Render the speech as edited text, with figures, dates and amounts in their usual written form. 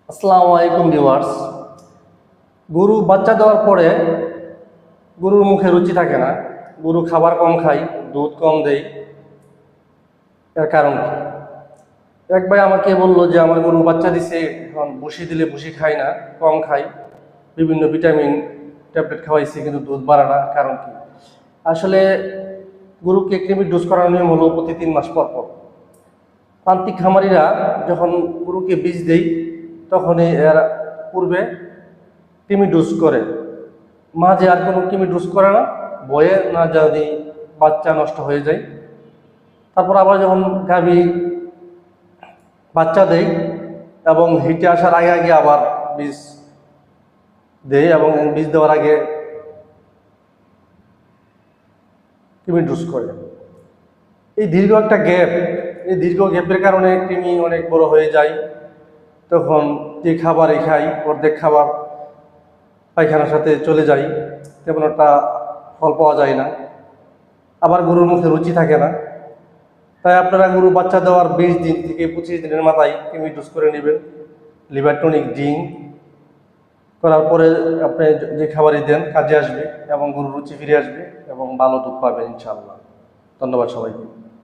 আসসালামু আলাইকুম ভিউয়ার্স। গরু বাচ্চা দেওয়ার পরে গরুর মুখে রুচি থাকে না, গরু খাবার কম খায়, দুধ কম দেয়। এর কারণ কি? এক ভাই আমাকে বললো যে আমার গরু বাচ্চা দিছে, এখন ভুসি দিলে ভুসি খায় না, কম খায়, বিভিন্ন ভিটামিন ট্যাবলেট খাওয়াইছে কিন্তু দুধ বাড়ে না। কারণ কি? আসলে গরুকে কৃমির ডোজ করানোর নিয়ম হলো প্রতি 3 মাস পর পর। প্রান্তিক খামারিরা যখন গরুকে বীজ দেয় তখনই এর পূর্বে কৃমি ডোজ করে, মাঝে আর কোনো কৃমি ডোজ করে না, ভয়ে না যদি বাচ্চা নষ্ট হয়ে যায়। তারপর আবার যখন গাভী বাচ্চা দেয় এবং হিটে আসার আগে আগে আবার বীজ দেয় এবং বীজ দেওয়ার আগে কৃমি ডোজ করে। এই দীর্ঘ একটা গ্যাপ, এই দীর্ঘ গ্যাপের কারণে কৃমি অনেক বড় হয়ে যায়। তখন যে খাবারই খাই অর্ধেক খাবার পায়খানার সাথে চলে যায়, তেমন একটা ফল পাওয়া যায় না, আবার গরুর মুখে রুচি থাকে না। তাই আপনারা গরু বাচ্চা দেওয়ার 20 দিন থেকে 25 দিনের মাথায় কৃমি ডোজ করে নেবেন। লিভার টনিক ড্রিঙ্ক করার পরে আপনি যে খাবারই দেন কাজে আসবে এবং গরুর রুচি ফিরে আসবে এবং ভালো দুধ পাবেন ইনশাআল্লাহ। ধন্যবাদ সবাইকে।